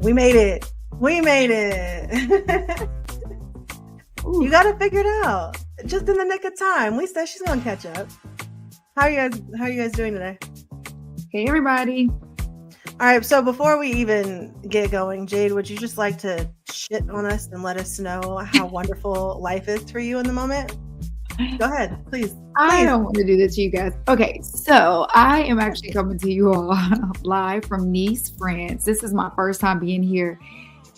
We made it. We made it. You got to figure it out. Just in the nick of time. We said she's going to catch up. How are you guys doing today? Hey, everybody. All right. So before we even get going, Jade, would you just like to shit on us and let us know how wonderful life is for you in the moment? Go ahead, please. I don't want to do this to you guys. Okay, so I am actually coming to you all live from Nice, France. This is my first time being here.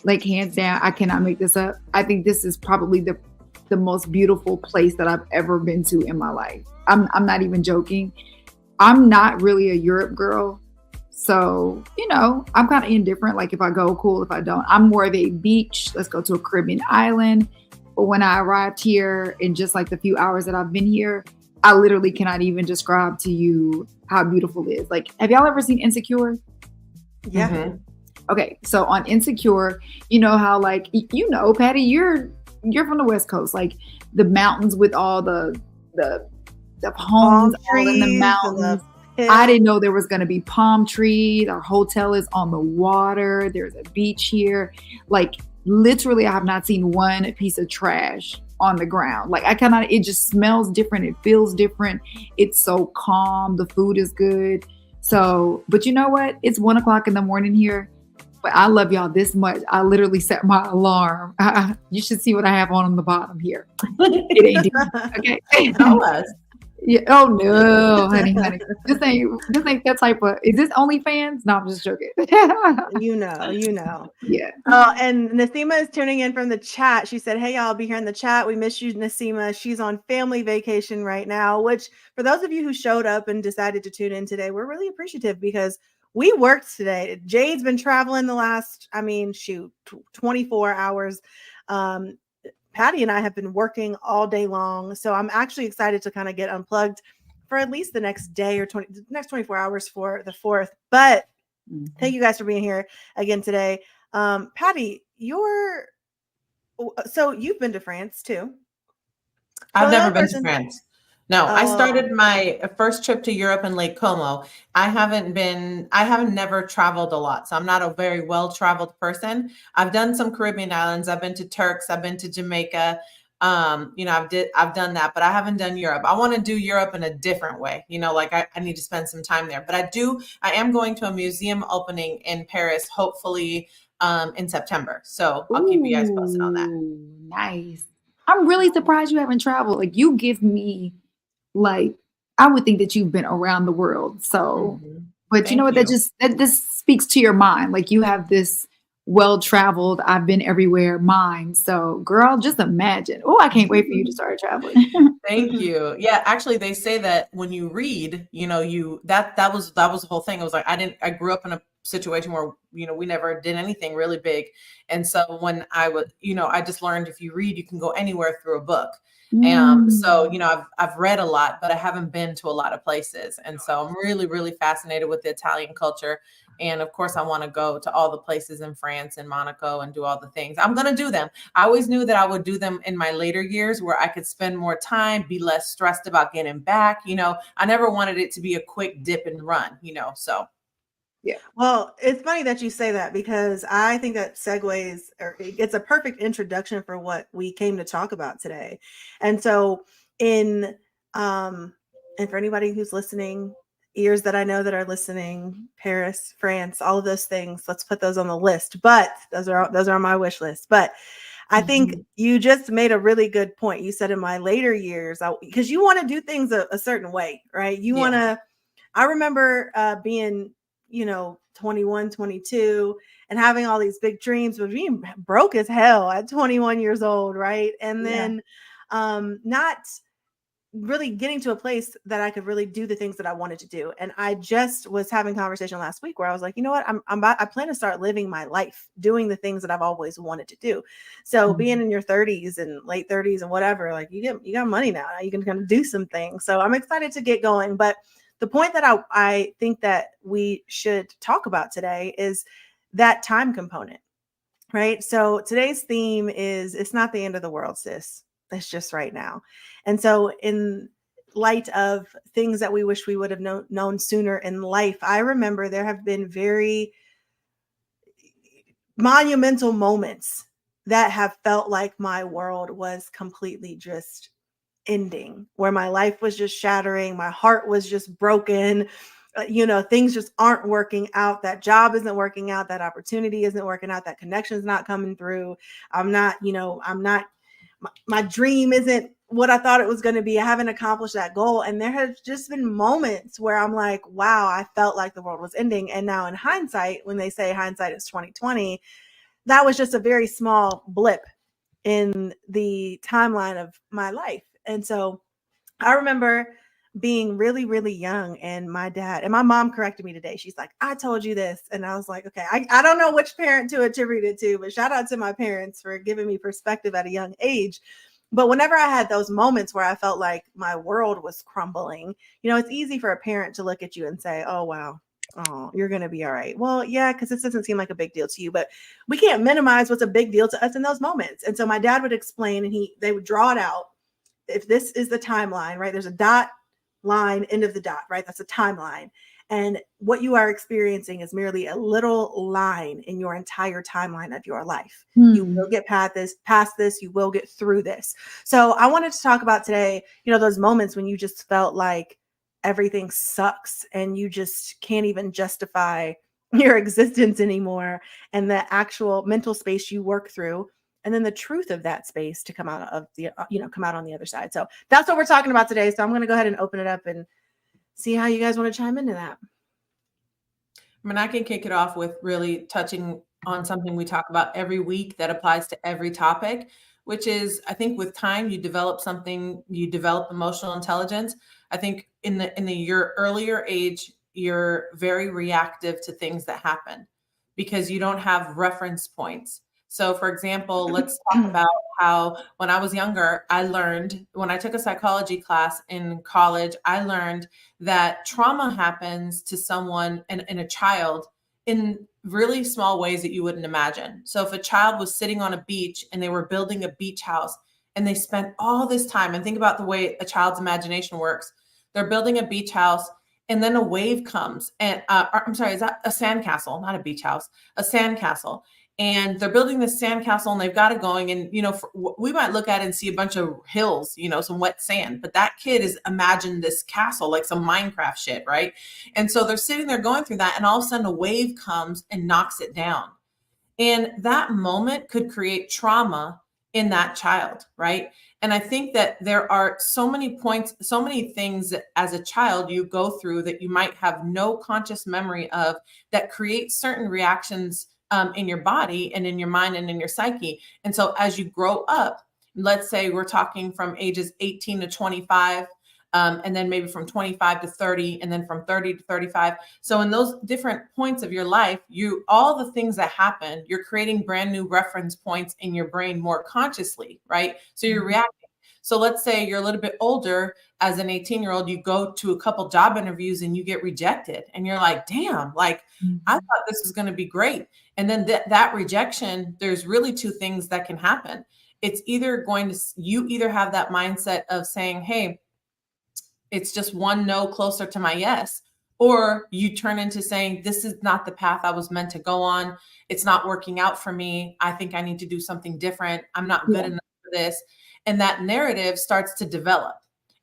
Like, hands down, I cannot make this up. I think this is probably the most beautiful place that I've ever been to in my life. I'm not even joking. I'm not really a Europe girl. So, I'm kind of indifferent. Like, if I go, cool. If I don't, I'm more of a beach. Let's go to a Caribbean island. But when I arrived here in just like the few hours that I've been here, I literally cannot even describe to you how beautiful it is. Like, have y'all ever seen Insecure? Yeah. Mm-hmm. Okay. So on Insecure, you know how, like, Patty, you're from the West Coast, like the mountains with all the homes all in the mountains. I didn't know there was going to be palm trees. Our hotel is on the water. There's a beach here. Like, literally, I have not seen one piece of trash on the ground. Like, it just smells different. It feels different. It's so calm. The food is good. So, but you know what? It's 1:00 in the morning here, but I love y'all this much. I literally set my alarm. You should see what I have on the bottom here. It ain't deep. Okay. Tell us. Yeah. Oh no, honey. This ain't that type of. Is this OnlyFans? No, I'm just joking. You know. Yeah. Oh, and Nasima is tuning in from the chat. She said, "Hey, y'all, I'll be here in the chat. We miss you, Nasima. She's on family vacation right now." Which, for those of you who showed up and decided to tune in today, we're really appreciative because we worked today. Jade's been traveling the last, 24 hours. Patty and I have been working all day long. So I'm actually excited to kind of get unplugged for at least the next day or next 24 hours for the 4th. But thank you guys for being here again today. Patty, so you've been to France too. I've never been to France. No, I started my first trip to Europe in Lake Como. I haven't never traveled a lot. So I'm not a very well-traveled person. I've done some Caribbean islands. I've been to Turks. I've been to Jamaica. I've done that, but I haven't done Europe. I want to do Europe in a different way. I need to spend some time there, but I am going to a museum opening in Paris, hopefully, in September. So I'll keep you guys posted on that. Nice. I'm really surprised you haven't traveled. Like, you give me, like, I would think that you've been around the world. So, but you know what? That just speaks to your mind. Like, you have this well-traveled, I've been everywhere mind. So, girl, just imagine. Oh, I can't wait for you to start traveling. Thank you. Yeah, actually, they say that when you read, that was the whole thing. It was like I grew up in a situation where we never did anything really big, and so when I was, I just learned if you read, you can go anywhere through a book. So I've read a lot, but I haven't been to a lot of places, and so I'm really, really fascinated with the Italian culture. And of course, I want to go to all the places in France and Monaco and do all the things. I'm going to do them. I always knew that I would do them in my later years where I could spend more time, be less stressed about getting back. I never wanted it to be a quick dip and run, so. Yeah. Well, it's funny that you say that because I think that segues, or it's a perfect introduction for what we came to talk about today. And so and for anybody who's listening, ears that I know that are listening, Paris, France, all of those things, let's put those on the list. But those are on my wish list. But I think you just made a really good point. You said in my later years, because you want to do things a certain way, right? You want to, I remember being, 21, 22 and having all these big dreams, but being broke as hell at 21 years old. Right. And then not really getting to a place that I could really do the things that I wanted to do. And I just was having a conversation last week where I was like, you know what, I plan to start living my life doing the things that I've always wanted to do. So being in your 30s and late 30s and whatever, like you got money now you can kind of do some things. So I'm excited to get going. But the point that I think that we should talk about today is that time component, right? So today's theme is, it's not the end of the world, sis. It's just right now. And so in light of things that we wish we would have known sooner in life, I remember there have been very monumental moments that have felt like my world was completely just ending, where my life was just shattering, my heart was just broken. Things just aren't working out. That job isn't working out. That opportunity isn't working out. That connection's not coming through. I'm not, my dream isn't what I thought it was going to be. I haven't accomplished that goal. And there has just been moments where I'm like, wow, I felt like the world was ending. And now in hindsight, when they say hindsight is 2020, that was just a very small blip in the timeline of my life. And so I remember being really, really young, and my dad and my mom corrected me today. She's like, I told you this. And I was like, okay, I don't know which parent to attribute it to, but shout out to my parents for giving me perspective at a young age. But whenever I had those moments where I felt like my world was crumbling, it's easy for a parent to look at you and say, oh, wow, oh, you're going to be all right. Well, yeah, because this doesn't seem like a big deal to you, but we can't minimize what's a big deal to us in those moments. And so my dad would explain, and they would draw it out. If this is the timeline, right? There's a dot line, end of the dot, right? That's a timeline. And what you are experiencing is merely a little line in your entire timeline of your life. You will get past this, you will get through this. So I wanted to talk about today, those moments when you just felt like everything sucks and you just can't even justify your existence anymore, and the actual mental space you work through, and then the truth of that space to come out of the, come out on the other side. So that's what we're talking about today. So I'm going to go ahead and open it up and see how you guys want to chime into that. I mean, I can kick it off with really touching on something we talk about every week that applies to every topic, which is, I think with time, you develop emotional intelligence. I think in your earlier age, you're very reactive to things that happen because you don't have reference points. So for example, let's talk about how when I was younger, I learned when I took a psychology class in college, I learned that trauma happens to someone in a child in really small ways that you wouldn't imagine. So if a child was sitting on a beach and they were building a beach house and they spent all this time, and think about the way a child's imagination works. They're building a beach house and then a wave comes and I'm sorry, is that a sandcastle, not a beach house, a sandcastle. And they're building this sandcastle and they've got it going. And, we might look at it and see a bunch of hills, some wet sand, but that kid has imagined this castle, like some Minecraft shit, right? And so they're sitting there going through that, and all of a sudden a wave comes and knocks it down. And that moment could create trauma in that child, right? And I think that there are so many points, so many things that as a child you go through that you might have no conscious memory of that create certain reactions in your body and in your mind and in your psyche. And so as you grow up, let's say we're talking from ages 18 to 25, and then maybe from 25 to 30, and then from 30 to 35. So in those different points of your life, all the things that happen, you're creating brand new reference points in your brain more consciously, right? So you're reacting. So let's say you're a little bit older as an 18-year-old, you go to a couple job interviews and you get rejected and you're like, damn, like I thought this was going to be great. And then that rejection, there's really two things that can happen. It's either you either have that mindset of saying, hey, it's just one no closer to my yes, or you turn into saying, this is not the path I was meant to go on. It's not working out for me. I think I need to do something different. I'm not good enough for this. And that narrative starts to develop.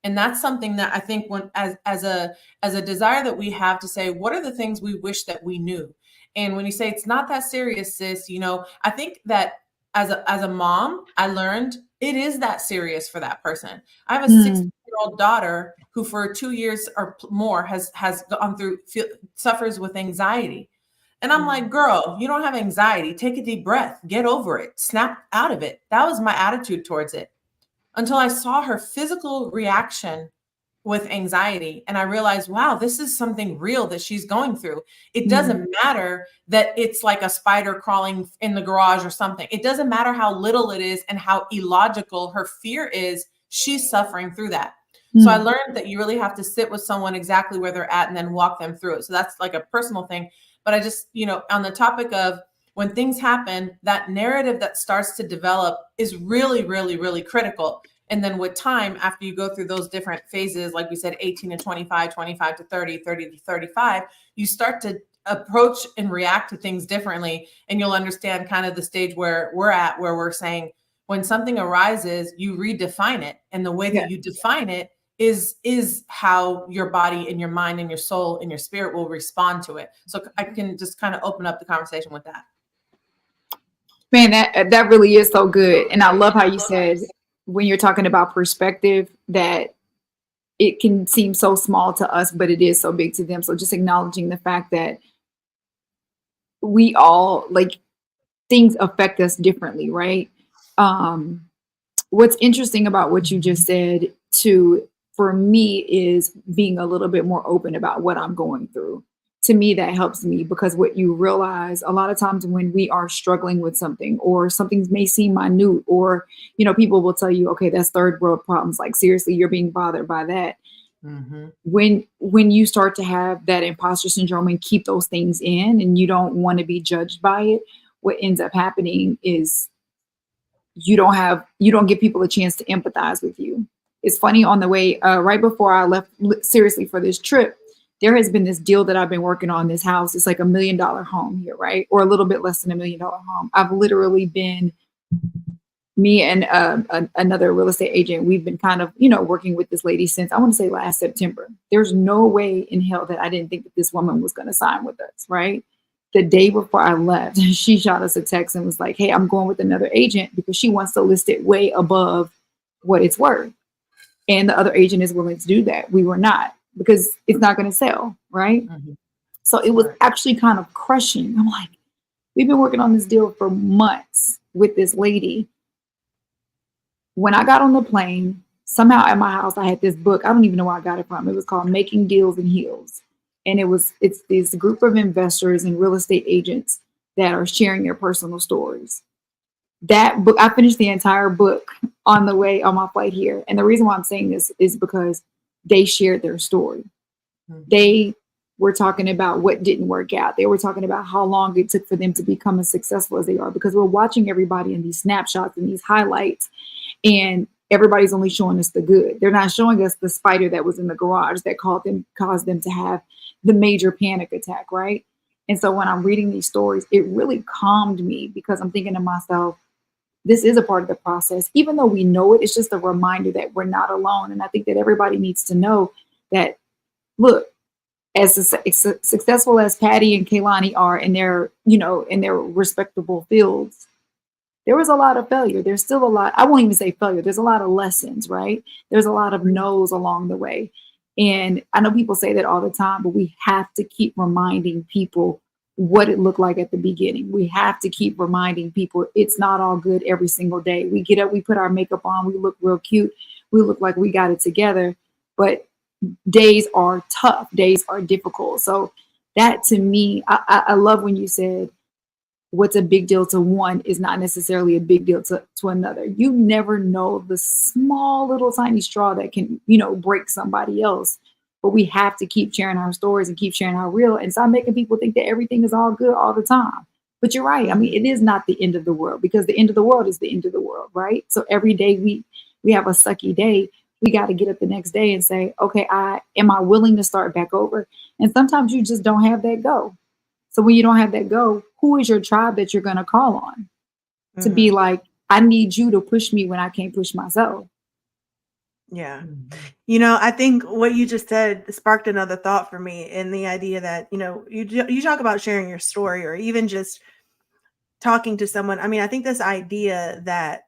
And that's something that I think as a desire that we have to say, what are the things we wish that we knew? And when you say it's not that serious, sis, I think that as a mom, I learned it is that serious for that person. I have a 16-year-old daughter who for 2 years or more has gone through, suffers with anxiety. And I'm like, girl, you don't have anxiety. Take a deep breath, get over it, snap out of it. That was my attitude towards it until I saw her physical reaction with anxiety. And I realized, wow, this is something real that she's going through. It doesn't matter that it's like a spider crawling in the garage or something. It doesn't matter how little it is and how illogical her fear is. She's suffering through that. So I learned that you really have to sit with someone exactly where they're at and then walk them through it. So that's like a personal thing. But I just, on the topic of when things happen, that narrative that starts to develop is really, really, really critical. And then with time, after you go through those different phases, like we said, 18 to 25, 25 to 30, 30 to 35, you start to approach and react to things differently, and you'll understand kind of the stage where we're at, where we're saying when something arises, you redefine it, and the way that you define it is how your body and your mind and your soul and your spirit will respond to it. So I can just kind of open up the conversation with that. Man, that really is so good. And I love how you said when you're talking about perspective that it can seem so small to us, but it is so big to them. So just acknowledging the fact that we all, like, things affect us differently, right? What's interesting about what you just said too, for me, is being a little bit more open about what I'm going through. To me, that helps me, because what you realize a lot of times when we are struggling with something, or something may seem minute, or, you know, people will tell you, okay, that's third world problems. Like, seriously, you're being bothered by that. Mm-hmm. When you start to have that imposter syndrome and keep those things in, and you don't want to be judged by it, what ends up happening is you don't give people a chance to empathize with you. It's funny, on the way, right before I left, seriously, for this trip, there has been this deal that I've been working on. This house, it's like $1 million home here, right? Or a little bit less than $1 million home. I've literally been, me and another real estate agent, we've been kind of, you know, working with this lady since, I want to say, last September. There's no way in hell that I didn't think that this woman was going to sign with us, right? The day before I left, she shot us a text and was like, hey, I'm going with another agent because she wants to list it way above what it's worth. And the other agent is willing to do that. We were not, because it's not going to sell, right? Mm-hmm. So it was actually kind of crushing. I'm like, we've been working on this deal for months with this lady. When I got on the plane, somehow at my house, I had this book. I don't even know where I got it from. It was called Making Deals in Heels. And it's this group of investors and real estate agents that are sharing their personal stories. That book, I finished the entire book on the way on my flight here. And the reason why I'm saying this is because they shared their story. Mm-hmm. They were talking about what didn't work out. They were talking about how long it took for them to become as successful as they are, because we're watching everybody in these snapshots and these highlights, and everybody's only showing us the good. They're not showing us the spider that was in the garage that caused them to have the major panic attack, right? And so when I'm reading these stories, it really calmed me, because I'm thinking to myself, this is a part of the process. Even though we know it, it's just a reminder that we're not alone. And I think that everybody needs to know that, look, as successful as Patty and Kaylani are in their, you know, in their respectable fields, there was a lot of failure. There's still a lot. I won't even say failure. There's a lot of lessons, right? There's a lot of no's along the way. And I know people say that all the time, but we have to keep reminding people what it looked like at the beginning. We have to keep reminding people it's not all good every single day. We get up, we put our makeup on, we look real cute, we look like we got it together, but days are tough, days are difficult. So that, to me, I love when you said what's a big deal to one is not necessarily a big deal to another. You never know the small little tiny straw that can, you know, break somebody else. But we have to keep sharing our stories and keep sharing our real, and stop making people think that everything is all good all the time. But you're right. I mean, it is not the end of the world, because the end of the world is the end of the world, right? So every day we have a sucky day, we got to get up the next day and say, okay, am I willing to start back over? And sometimes you just don't have that go. So when you don't have that go, who is your tribe that you're going to call on to be like, I need you to push me when I can't push myself? Yeah. You know, I think what you just said sparked another thought for me, in the idea that, you know, you talk about sharing your story, or even just talking to someone. I mean, I think this idea that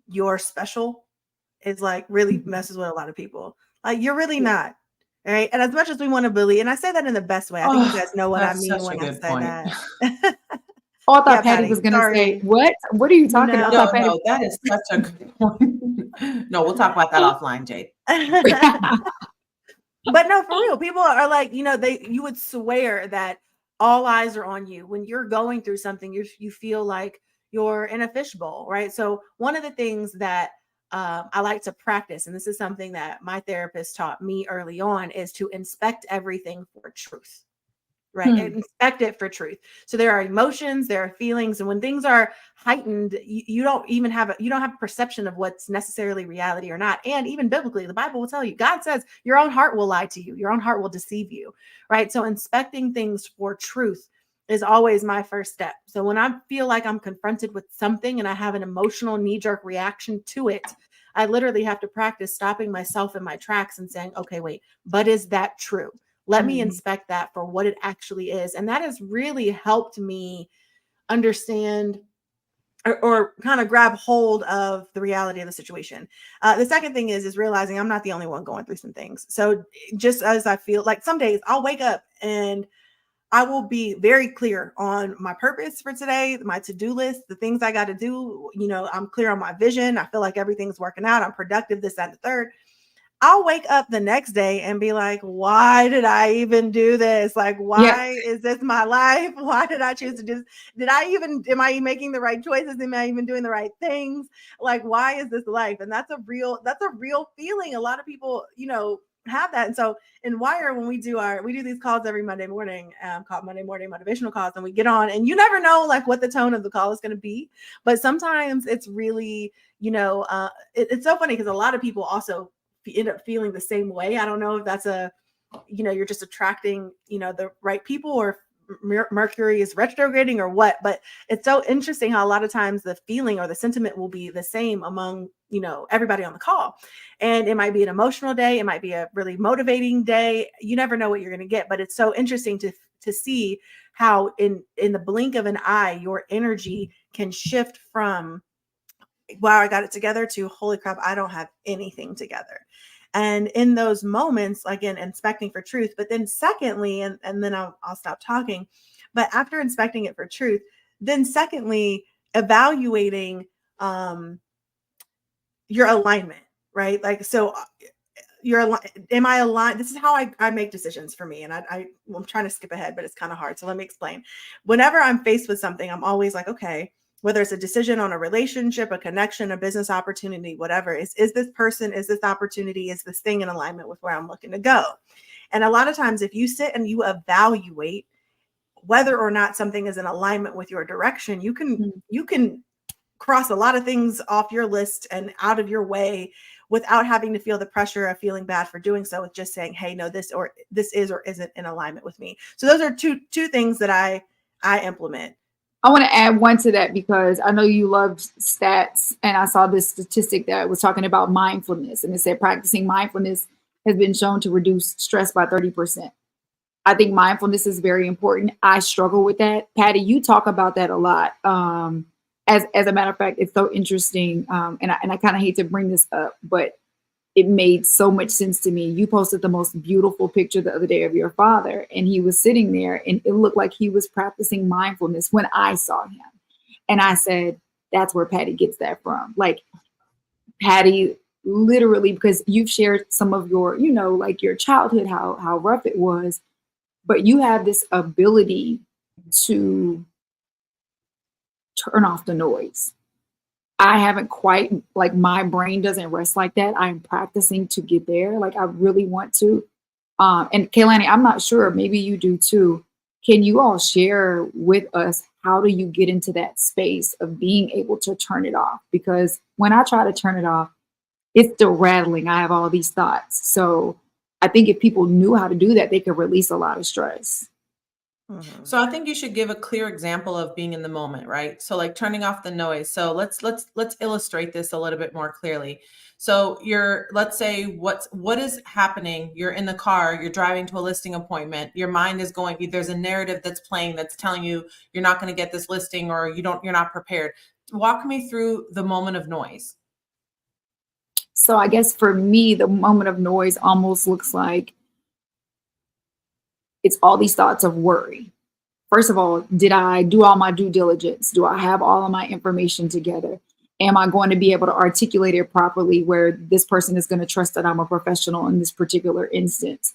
you're special is like really messes with a lot of people. Like, you're really not. All right. And as much as we want to bully, and I say that in the best way, I think you guys know what I mean when I say that. Oh, I thought Patty was going to say, what? What are you talking about? No, that is such a good point. No, we'll talk about that offline, Jade. But no, for real, people are like, you know, you would swear that all eyes are on you when you're going through something. You feel like you're in a fishbowl, right? So one of the things that I like to practice, and this is something that my therapist taught me early on, is to inspect everything for truth. right? And inspect it for truth. So there are emotions, there are feelings, and when things are heightened, you don't even have you don't have perception of what's necessarily reality or not. And even biblically, the Bible will tell you, God says your own heart will lie to you, your own heart will deceive you, right? So inspecting things for truth is always my first step. So when I feel like I'm confronted with something and I have an emotional knee-jerk reaction to it, I literally have to practice stopping myself in my tracks and saying, okay, wait, but is that true? Let me inspect that for what it actually is. And that has really helped me understand or kind of grab hold of the reality of the situation. The second thing is realizing I'm not the only one going through some things. So just as I feel like some days I'll wake up and I will be very clear on my purpose for today, my to-do list, the things I got to do. You know, I'm clear on my vision. I feel like everything's working out. I'm productive, this, that, and the third. I'll wake up the next day and be like, why did I even do this? Like, why is this my life? Why did I choose to do this? Am I making the right choices? Am I even doing the right things? Like, why is this life? And that's a real feeling. A lot of people, you know, have that. And so in Wire, when we do these calls every Monday morning, called Monday Morning Motivational Calls, and we get on, and you never know like what the tone of the call is going to be. But sometimes it's really, you know, it's so funny because a lot of people also end up feeling the same way. I don't know if that's you're just attracting, you know, the right people, or Mercury is retrograding or what, but it's so interesting how a lot of times the feeling or the sentiment will be the same among, you know, everybody on the call. And it might be an emotional day. It might be a really motivating day. You never know what you're going to get, but it's so interesting to see how in the blink of an eye, your energy can shift from, wow, I got it together, to holy crap, I don't have anything together. And in those moments, again, inspecting for truth. But then secondly, and then I'll stop talking, but after inspecting it for truth, then secondly, evaluating your alignment, right? Like, so am I aligned? This is how I make decisions for me. And I'm trying to skip ahead, but it's kind of hard. So let me explain. Whenever I'm faced with something, I'm always like, okay, whether it's a decision on a relationship, a connection, a business opportunity, whatever, is this person, is this opportunity, is this thing in alignment with where I'm looking to go? And a lot of times, if you sit and you evaluate whether or not something is in alignment with your direction, you can cross a lot of things off your list and out of your way without having to feel the pressure of feeling bad for doing so, with just saying, hey, no, this is or isn't in alignment with me. So those are two things that I implement. I want to add one to that because I know you loved stats, and I saw this statistic that was talking about mindfulness, and it said practicing mindfulness has been shown to reduce stress by 30%. I think mindfulness is very important. I struggle with that. Patty, you talk about that a lot. As a matter of fact, it's so interesting, and I kind of hate to bring this up, but it made so much sense to me. You posted the most beautiful picture the other day of your father, and he was sitting there, and it looked like he was practicing mindfulness when I saw him. And I said, that's where Patty gets that from. Like, Patty literally, because you've shared some of your, you know, like your childhood, how rough it was, but you have this ability to turn off the noise. I haven't quite, like, my brain doesn't rest like that. I'm practicing to get there. Like, I really want to. And Kaylani, I'm not sure, maybe you do too. Can you all share with us, how do you get into that space of being able to turn it off? Because when I try to turn it off, it's still rattling. I have all these thoughts. So I think if people knew how to do that, they could release a lot of stress. So I think you should give a clear example of being in the moment, right? So like turning off the noise. So let's illustrate this a little bit more clearly. So let's say what is happening. You're in the car, you're driving to a listing appointment. Your mind is going, there's a narrative that's playing that's telling you you're not going to get this listing, or you're not prepared. Walk me through the moment of noise. So I guess for me, the moment of noise almost looks like it's all these thoughts of worry. First of all, did I do all my due diligence? Do I have all of my information together? Am I going to be able to articulate it properly where this person is going to trust that I'm a professional in this particular instance?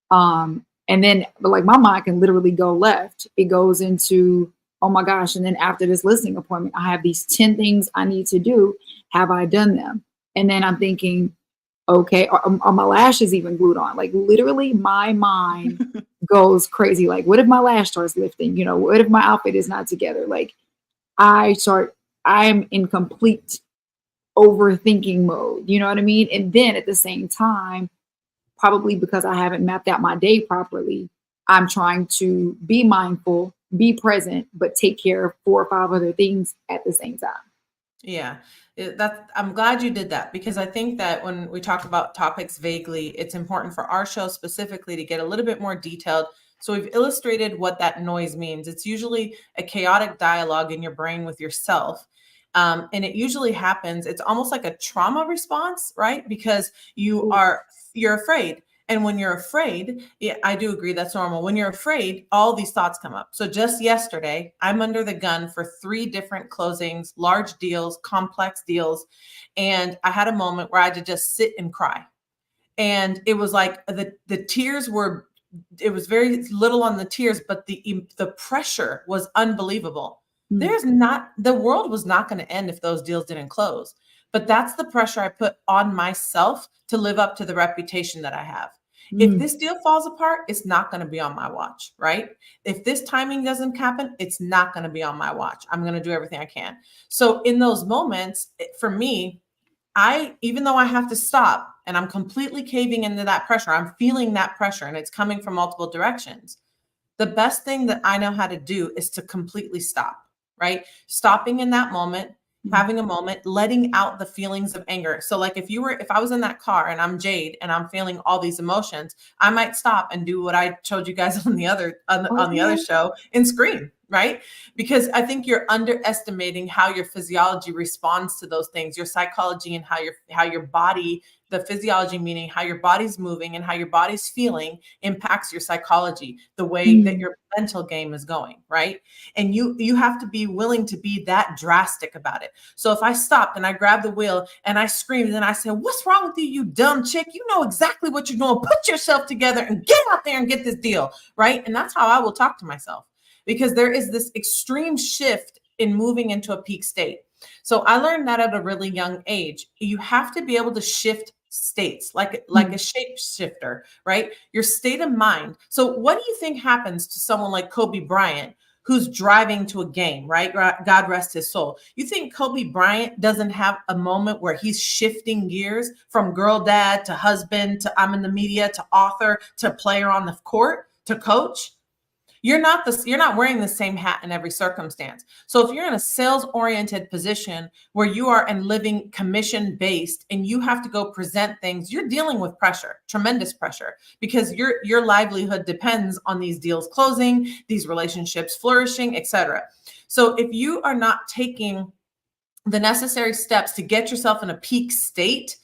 And then, like, my mind can literally go left. It goes into, oh my gosh. And then after this listing appointment, I have these 10 things I need to do. Have I done them? And then I'm thinking, okay, are my lashes even glued on? Like literally my mind goes crazy. Like, what if my lash starts lifting? You know, what if my outfit is not together? Like I'm in complete overthinking mode. You know what I mean? And then at the same time, probably because I haven't mapped out my day properly, I'm trying to be mindful, be present, but take care of 4 or 5 other things at the same time. Yeah, I'm glad you did that, because I think that when we talk about topics vaguely, it's important for our show specifically to get a little bit more detailed. So we've illustrated what that noise means. It's usually a chaotic dialogue in your brain with yourself. And it usually happens, it's almost like a trauma response, right? Because you're afraid. And when you're afraid, yeah, I do agree that's normal. When you're afraid, all these thoughts come up. So just yesterday, I'm under the gun for 3 different closings, large deals, complex deals. And I had a moment where I had to just sit and cry. And it was like the tears were, it was very little on the tears, but the pressure was unbelievable. The world was not going to end if those deals didn't close. But that's the pressure I put on myself to live up to the reputation that I have. If this deal falls apart, it's not going to be on my watch, right? If this timing doesn't happen, it's not going to be on my watch. I'm going to do everything I can. So in those moments, for me, even though I have to stop and I'm completely caving into that pressure, I'm feeling that pressure and it's coming from multiple directions. The best thing that I know how to do is to completely stop, right? Stopping in that moment, having a moment, letting out the feelings of anger. So like if I was in that car and I'm Jade and I'm feeling all these emotions, I might stop and do what I showed you guys on the other show and scream, right? Because I think you're underestimating how your physiology responds to those things, your psychology, and how your body, the physiology meaning how your body's moving and how your body's feeling, impacts your psychology, the way that your mental game is going, right? And you have to be willing to be that drastic about it. So if I stopped and I grabbed the wheel and I screamed and I said, "What's wrong with you, you dumb chick? You know exactly what you're doing. Put yourself together and get out there and get this deal," right? And that's how I will talk to myself, because there is this extreme shift in moving into a peak state. So I learned that at a really young age. You have to be able to shift states like a shapeshifter, right? Your state of mind. So what do you think happens to someone like Kobe Bryant, who's driving to a game, right? God rest his soul. You think Kobe Bryant doesn't have a moment where he's shifting gears from girl dad to husband to I'm in the media to author to player on the court to coach? You're not wearing the same hat in every circumstance. So if you're in a sales-oriented position where you are and living commission-based and you have to go present things, you're dealing with pressure, tremendous pressure, because your livelihood depends on these deals closing, these relationships flourishing, etc. So if you are not taking the necessary steps to get yourself in a peak state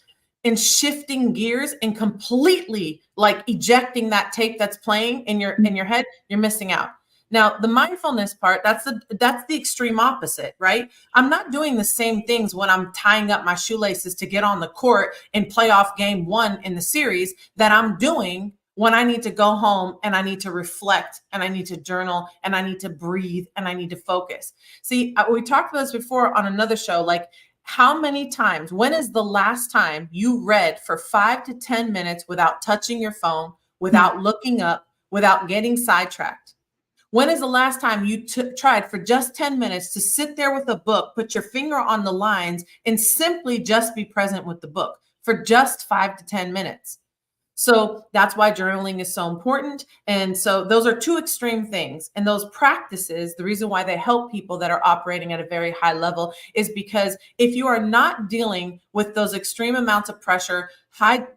and shifting gears and completely like ejecting that tape that's playing in your head, you're missing out. Now, the mindfulness part, that's the extreme opposite, right? I'm not doing the same things when I'm tying up my shoelaces to get on the court and play off game 1 in the series that I'm doing when I need to go home and I need to reflect and I need to journal and I need to breathe and I need to focus. See, we talked about this before on another show, like, how many times, when is the last time you read for 5 to 10 minutes without touching your phone, without looking up, without getting sidetracked? When is the last time you tried for just 10 minutes to sit there with a book, put your finger on the lines, and simply just be present with the book for just 5 to 10 minutes? So that's why journaling is so important. And so those are 2 extreme things. And those practices, the reason why they help people that are operating at a very high level is because if you are not dealing with those extreme amounts of pressure,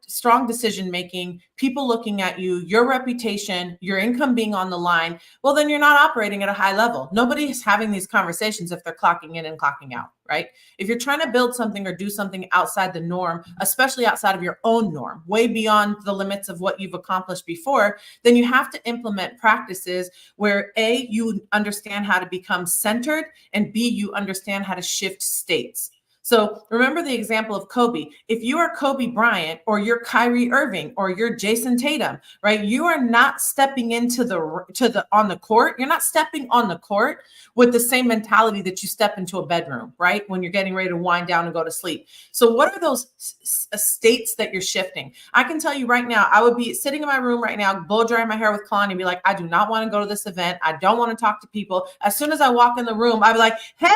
strong decision making, people looking at you, your reputation, your income being on the line, well, then you're not operating at a high level. Nobody is having these conversations if they're clocking in and clocking out, right? If you're trying to build something or do something outside the norm, especially outside of your own norm, way beyond the limits of what you've accomplished before, then you have to implement practices where A, you understand how to become centered, and B, you understand how to shift states. So remember the example of Kobe. If you are Kobe Bryant or you're Kyrie Irving or you're Jason Tatum, right? You are not stepping into the on the court. You're not stepping on the court with the same mentality that you step into a bedroom, right? When you're getting ready to wind down and go to sleep. So what are those states that you're shifting? I can tell you right now, I would be sitting in my room right now, blow drying my hair with Kalani and be like, I do not want to go to this event. I don't want to talk to people. As soon as I walk in the room, I'd be like, hey,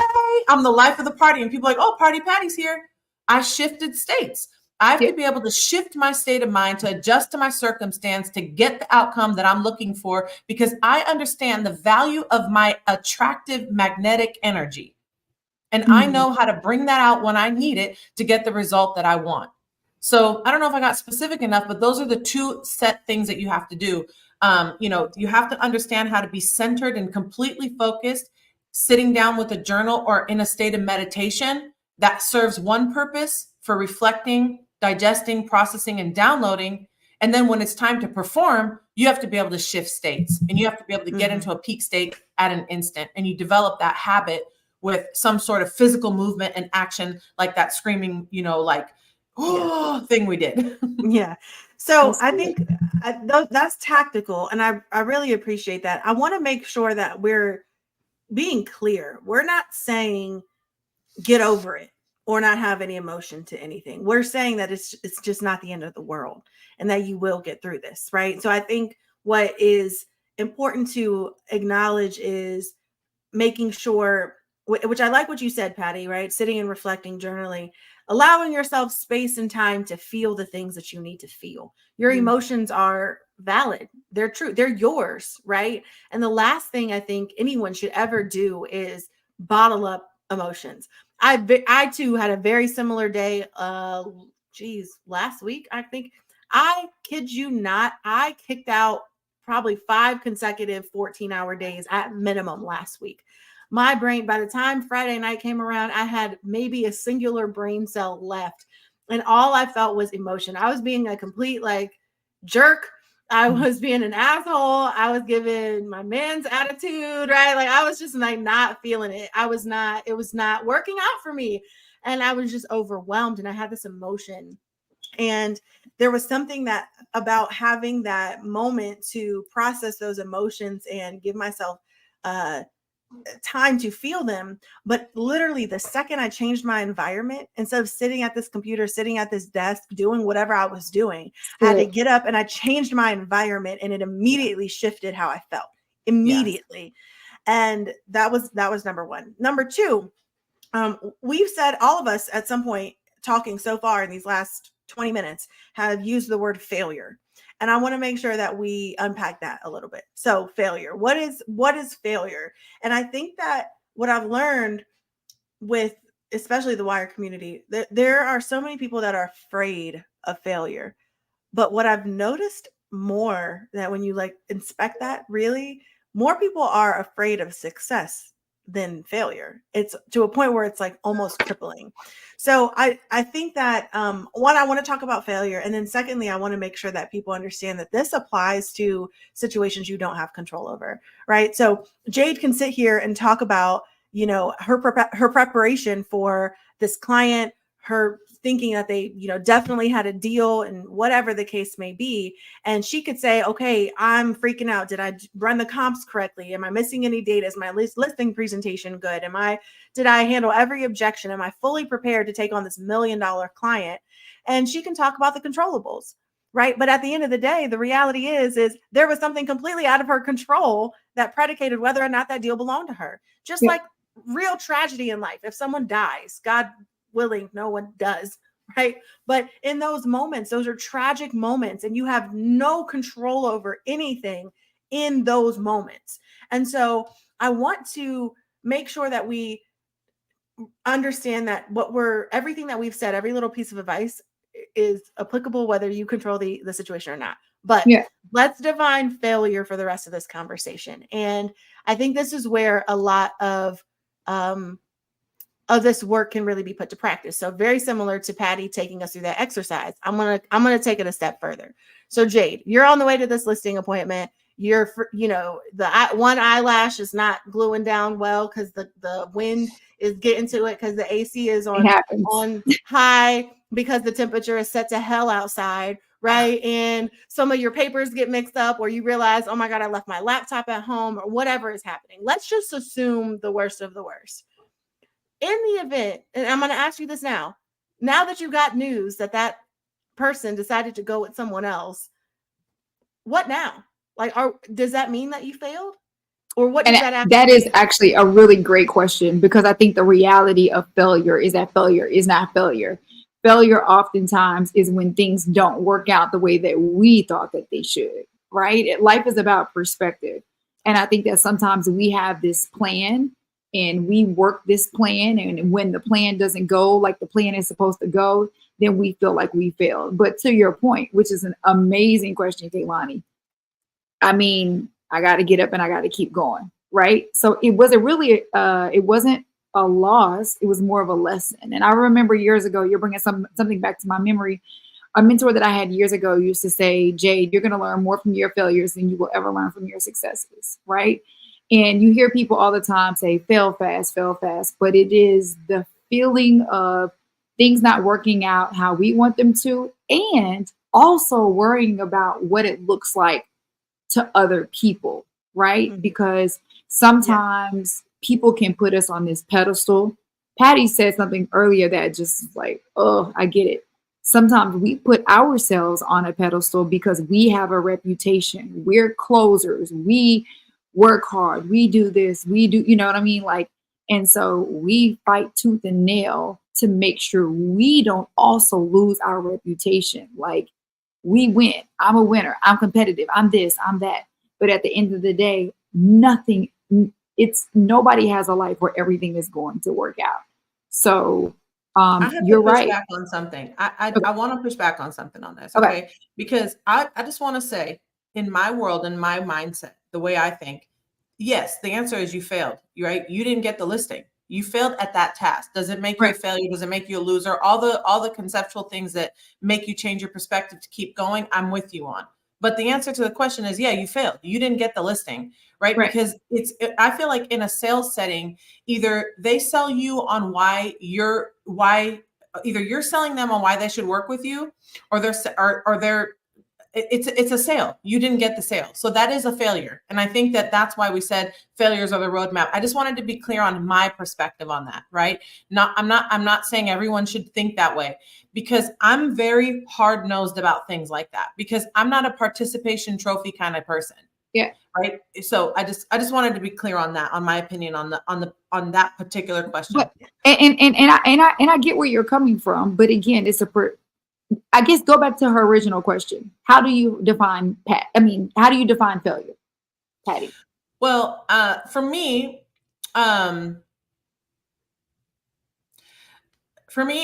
I'm the life of the party. And people are like, oh, Party Patty's here. I shifted states. I have to be able to shift my state of mind to adjust to my circumstance to get the outcome that I'm looking for, because I understand the value of my attractive magnetic energy. And I know how to bring that out when I need it to get the result that I want. So I don't know if I got specific enough, but those are the two set things that you have to do. You have to understand how to be centered and completely focused, sitting down with a journal or in a state of meditation that serves one purpose for reflecting, digesting, processing, and downloading. And then when it's time to perform, you have to be able to shift states and you have to be able to get into a peak state at an instant. And you develop that habit with some sort of physical movement and action, like that screaming, thing we did. Yeah. So I think that's tactical. And I really appreciate that. I want to make sure that we're being clear. We're not saying get over it or not have any emotion to anything. We're saying that it's just not the end of the world and that you will get through this, right? So I think what is important to acknowledge is making sure, which I like what you said, Patty, right? Sitting and reflecting, journaling, allowing yourself space and time to feel the things that you need to feel. Your emotions are valid. They're true. They're yours, right? And the last thing I think anyone should ever do is bottle up emotions. I too had a very similar day. Last week, I think. I kid you not, I kicked out probably 5 consecutive 14-hour days at minimum last week. My brain, by the time Friday night came around, I had maybe a singular brain cell left. And all I felt was emotion. I was being a complete jerk. I was being an asshole. I was giving my man's attitude, right? I was just not feeling it. It was not working out for me. And I was just overwhelmed and I had this emotion. And there was something that about having that moment to process those emotions and give myself time to feel them. But literally the second I changed my environment, instead of sitting at this computer, sitting at this desk, doing whatever I was doing, I had to get up and I changed my environment and it immediately shifted how I felt immediately. Yes. And that was number one. Number two, we've said, all of us at some point talking so far in these last 20 minutes have used the word failure. And I want to make sure that we unpack that a little bit. So failure, what is failure? And I think that what I've learned with, especially the WIRE community, that there are so many people that are afraid of failure. But what I've noticed more, that when you inspect that, really, more people are afraid of success than failure. It's to a point where it's almost crippling. So I think that one, I want to talk about failure. And then secondly, I want to make sure that people understand that this applies to situations you don't have control over, right? So Jade can sit here and talk about, her preparation for this client, her thinking that they, definitely had a deal and whatever the case may be. And she could say, okay, I'm freaking out. Did I run the comps correctly? Am I missing any data? Is my listing presentation good? Did I handle every objection? Am I fully prepared to take on this $1 million client? And she can talk about the controllables, right? But at the end of the day, the reality is there was something completely out of her control that predicated whether or not that deal belonged to her. Just like real tragedy in life. If someone dies, God willing, no one does, right? But in those moments, those are tragic moments and you have no control over anything in those moments. And so I want to make sure that we understand that everything that we've said, every little piece of advice is applicable whether you control the situation or not. But let's define failure for the rest of this conversation. And I think this is where a lot of this work can really be put to practice. So very similar to Patty taking us through that exercise, I'm gonna take it a step further. So Jade, you're on the way to this listing appointment. You're, the one eyelash is not gluing down well because the wind is getting to it because the AC is It happens. on high because the temperature is set to hell outside, right? And some of your papers get mixed up, or you realize, oh my God, I left my laptop at home, or whatever is happening. Let's just assume the worst of the worst. In the event, and I'm going to ask you this now that you got news that that person decided to go with someone else, what now? Like, does that mean that you failed? Or what does that actually that is mean? actually a really great question, because I think the reality of failure is that failure is not failure. Failure oftentimes is when things don't work out the way that we thought that they should, right? Life is about perspective. And I think that sometimes we have this plan and we work this plan, and when the plan doesn't go like the plan is supposed to go, then we feel like we failed. But to your point, which is an amazing question, Kaylani, I mean, I got to get up and I got to keep going, right? So it wasn't really, it wasn't a loss. It was more of a lesson. And I remember years ago, you're bringing something back to my memory. A mentor that I had years ago used to say, Jade, you're going to learn more from your failures than you will ever learn from your successes, right? And you hear people all the time say, fail fast, but it is the feeling of things not working out how we want them to, and also worrying about what it looks like to other people, right? Mhm. Because sometimes people can put us on this pedestal. Patty said something earlier that just like, oh, I get it. Sometimes we put ourselves on a pedestal because we have a reputation. We're closers. We work hard. We do this. We do, you know what I mean? Like, and so we fight tooth and nail to make sure we don't also lose our reputation. Like, we win. I'm a winner. I'm competitive. I'm this, I'm that. But at the end of the day, nobody has a life where everything is going to work out. So I have you're to push right. back on something. I want to push back on something on this, Okay. okay? Because I just want to say, in my world, in my mindset, the way I think, yes, the answer is you failed, right? You didn't get the listing. You failed at that task. Does it make you a Right. failure? Does it make you a loser? All the conceptual things that make you change your perspective to keep going, I'm with you on. But the answer to the question is, yeah, you failed. You didn't get the listing, right? Right. Because I feel like in a sales setting, either they sell you on either you're selling them on why they should work with you, or it's a sale. You didn't get the sale. So that is a failure. And I think that that's why we said failures are the roadmap. I just wanted to be clear on my perspective on that, right? I'm not saying everyone should think that way, because I'm very hard-nosed about things like that, because I'm not a participation trophy kind of person. Yeah. Right. So I just wanted to be clear on that, on my opinion on that particular question. But, and I get where you're coming from, but again, I guess go back to her original question. How do you define how do you define failure, Patty? Well, for me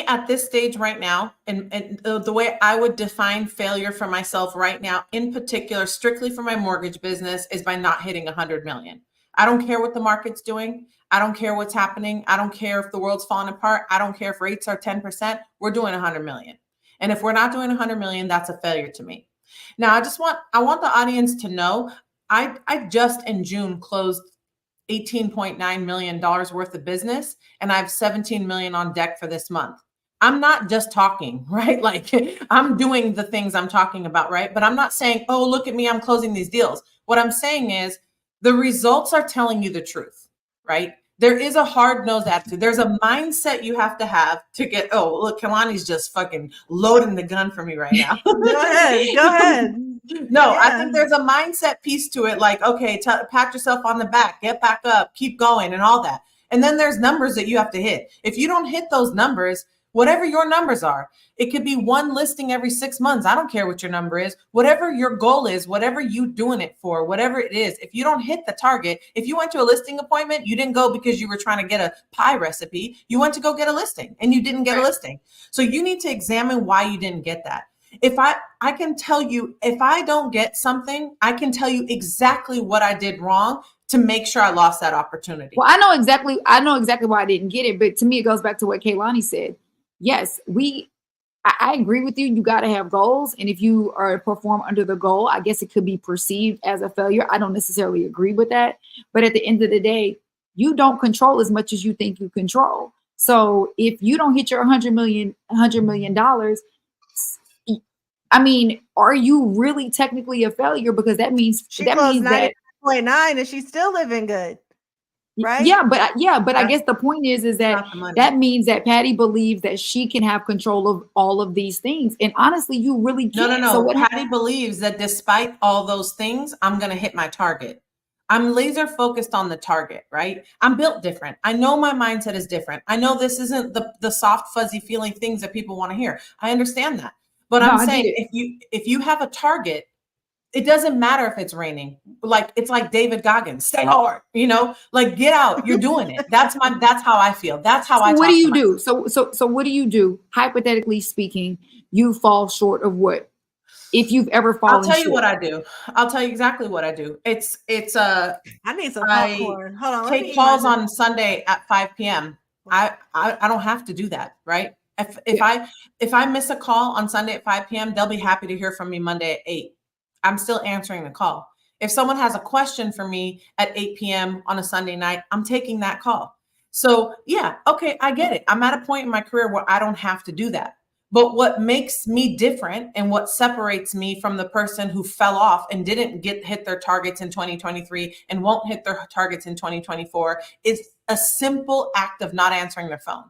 at this stage right now, and the way I would define failure for myself right now, in particular, strictly for my mortgage business, is by not hitting 100 million. I don't care what the market's doing. I don't care what's happening. I don't care if the world's falling apart. I don't care if rates are 10%. We're doing 100 million. And if we're not doing 100 million, that's a failure to me. Now, I want the audience to know, I just in June closed $18.9 million worth of business, and I have 17 million on deck for this month. I'm not just talking, right? Like, I'm doing the things I'm talking about, right? But I'm not saying, oh, look at me, I'm closing these deals. What I'm saying is the results are telling you the truth, right? There is a hard-nosed attitude. There's a mindset you have to get, oh, look, Kalani's just fucking loading the gun for me right now. Go ahead. No, Yeah. I think there's a mindset piece to it. Like, okay, pat yourself on the back, get back up, keep going, and all that. And then there's numbers that you have to hit. If you don't hit those numbers, whatever your numbers are, it could be one listing every 6 months. I don't care what your number is. Whatever your goal is, whatever you doing it for, whatever it is, if you don't hit the target, if you went to a listing appointment, you didn't go because you were trying to get a pie recipe. You went to go get a listing and you didn't get a listing. So you need to examine why you didn't get that. If I can tell you, if I don't get something, I can tell you exactly what I did wrong to make sure I lost that opportunity. Well, I know exactly why I didn't get it, but to me, it goes back to what Kaylani said. Yes, I agree with you. You got to have goals. And if you are perform under the goal, I guess it could be perceived as a failure. I don't necessarily agree with that. But at the end of the day, you don't control as much as you think you control. So if you don't hit your $100 million, I mean, are you really technically a failure? Because that means She that closed means that 99.9 and she's still living good, right? yeah, but I That's guess the point is that not the money. that means that Patty believes that she can have control of all of these things, and honestly, you really No, can't. no, So no. what? Patty believes that despite all those things, I'm going to hit my target. I'm laser focused on the target, right? I'm built different. I know my mindset is different. I know this isn't the soft, fuzzy feeling things that people want to hear. I understand that. But No, I'm I get saying it. if you have a target, it doesn't matter if it's raining. Like it's like David Goggins, stay hard, like get out. You're doing it. That's how I feel. That's how So I what do talk to you myself. do? So what do you do? Hypothetically speaking, you fall short of what? If you've ever I'll fallen tell you what short. I do. I'll tell you exactly what I do. I need some I popcorn. Hold on, let me take eat my calls on Sunday at 5 p.m. I don't have to do that, right? Yeah. If I miss a call on Sunday at 5 p.m., they'll be happy to hear from me Monday at 8. I'm still answering the call. If someone has a question for me at 8 p.m. on a Sunday night, I'm taking that call. So yeah, okay, I get it. I'm at a point in my career where I don't have to do that. But what makes me different and what separates me from the person who fell off and didn't hit their targets in 2023 and won't hit their targets in 2024 is a simple act of not answering their phone,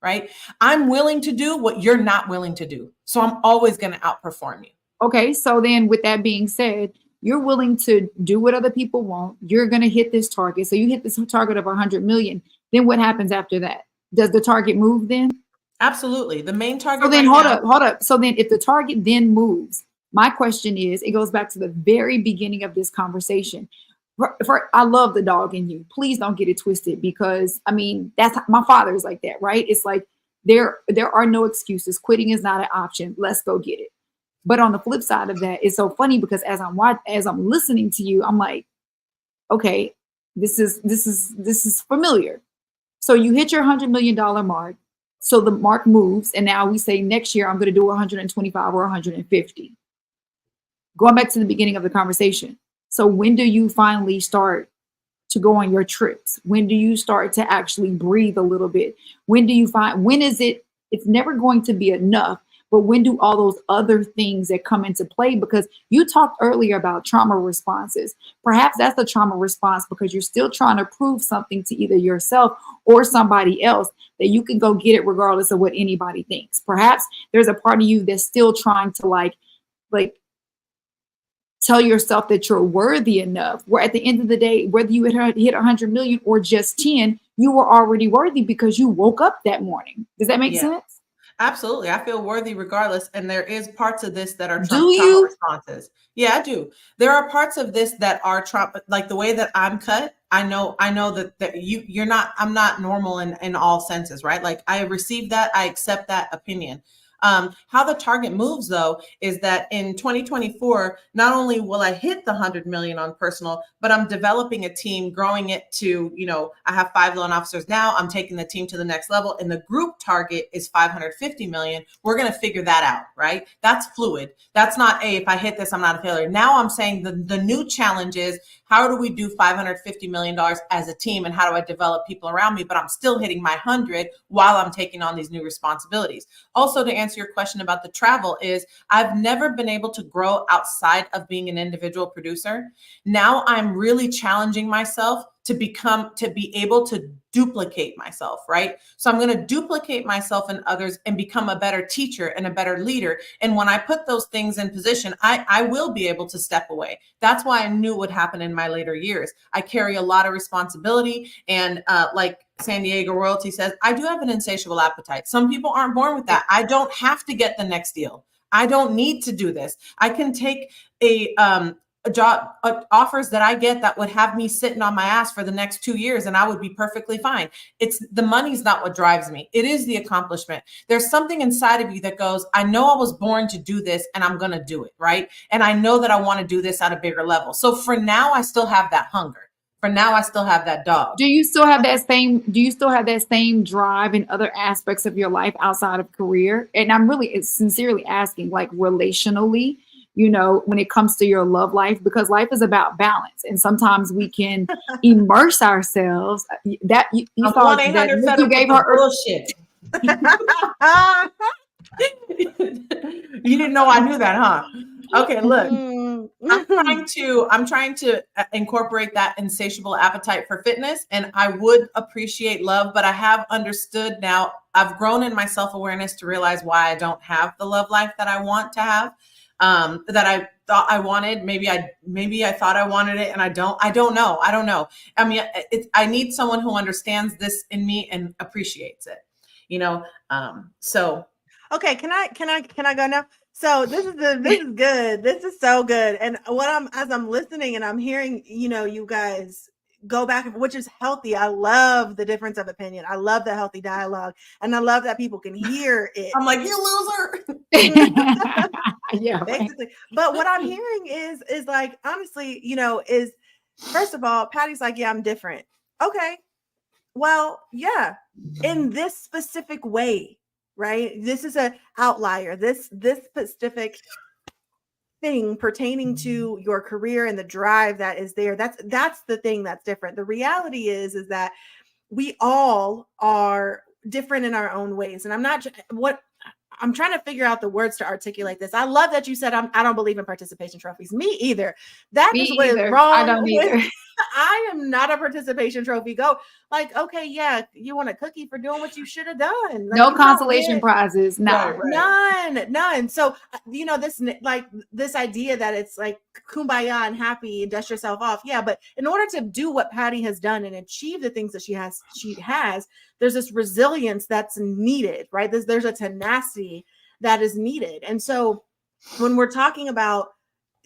right? I'm willing to do what you're not willing to do. So I'm always going to outperform you. Okay. So then, with that being said, you're willing to do what other people won't. You're going to hit this target. So you hit this target of 100 million. Then what happens after that? Does the target move then? Absolutely. The main target So then right now. hold up. So then if the target then moves, my question is, it goes back to the very beginning of this conversation. I love the dog in you. Please don't get it twisted, because I mean, that's my father is like that, right? It's like there are no excuses. Quitting is not an option. Let's go get it. But on the flip side of that, it's so funny because as I'm listening to you, I'm like, okay, this is familiar. So you hit your $100 million mark. So the mark moves, and now we say next year I'm going to do 125 or 150. Going back to the beginning of the conversation. So when do you finally start to go on your trips? When do you start to actually breathe a little bit? When is it? It's never going to be enough. But when do all those other things that come into play? Because you talked earlier about trauma responses. Perhaps that's the trauma response because you're still trying to prove something to either yourself or somebody else that you can go get it regardless of what anybody thinks. Perhaps there's a part of you that's still trying to like tell yourself that you're worthy enough, where at the end of the day, whether you hit 100 million or just 10, you were already worthy because you woke up that morning. Does that make sense? Absolutely. I feel worthy regardless. And there is parts of this that are Do trauma you? responses. Yeah, I do. There are parts of this that are trauma, like the way that I'm cut. I know that you're not, I'm not normal in all senses, right? Like I receive that, I accept that opinion. How the target moves though is that in 2024, not only will I hit the 100 million on personal, but I'm developing a team, growing it to, I have 5 loan officers now. I'm taking the team to the next level, and the group target is 550 million. We're going to figure that out, right? That's fluid. That's not if I hit this, I'm not a failure. Now I'm saying the new challenge is, how do we do $550 million as a team, and how do I develop people around me, but I'm still hitting my 100 while I'm taking on these new responsibilities. Also, to answer your question about the travel, is I've never been able to grow outside of being an individual producer. Now I'm really challenging myself to be able to duplicate myself, right? So I'm going to duplicate myself and others and become a better teacher and a better leader. And when I put those things in position, I will be able to step away. That's why I knew what would happen in my later years. I carry a lot of responsibility, and like San Diego Royalty says, I do have an insatiable appetite. Some people aren't born with that. I don't have to get the next deal. I don't need to do this. I can take a job offers that I get that would have me sitting on my ass for the next 2 years, and I would be perfectly fine. It's the money's not what drives me. It is the accomplishment. There's something inside of you that goes, I know I was born to do this, and I'm going to do it, right? And I know that I want to do this at a bigger level. So for now, I still have that hunger. For now, I still have that dog. Do you still have that same drive in other aspects of your life outside of career? And I'm really sincerely asking, like relationally, when it comes to your love life, because life is about balance. And sometimes we can immerse ourselves. That you I'm saw that 1-800 look fed you up gave with the her. bullshit. You didn't know I knew that, huh? Okay, look. I'm trying to incorporate that insatiable appetite for fitness, and I would appreciate love, but I have understood now. I've grown in my self-awareness to realize why I don't have the love life that I want to have, that I thought I wanted. Maybe I thought I wanted it and I don't know. I mean, I need someone who understands this in me and appreciates it, so. Okay, can I go now? So this is good. This is so good. And as I'm listening and I'm hearing, you guys go back, which is healthy. I love the difference of opinion. I love the healthy dialogue, and I love that people can hear it. I'm like, you loser. Yeah, basically. Right. But what I'm hearing is like, honestly, is first of all, Patty's like, yeah, I'm different. Okay. Well, yeah, in this specific way. Right? This is an outlier. This specific thing pertaining to your career and the drive that is there. That's the thing that's different. The reality is that we all are different in our own ways. And I'm trying to figure out the words to articulate this. I love that you said I don't believe in participation trophies. Me either. That is what is wrong. I don't either. I am not a participation trophy. Go like, okay, yeah, you want a cookie for doing what you should have done. Like, no consolation prizes. No. Right. None. So, this idea that it's like kumbaya and happy and dust yourself off. Yeah. But in order to do what Patty has done and achieve the things that she has, there's this resilience that's needed, right? There's a tenacity that is needed. And so when we're talking about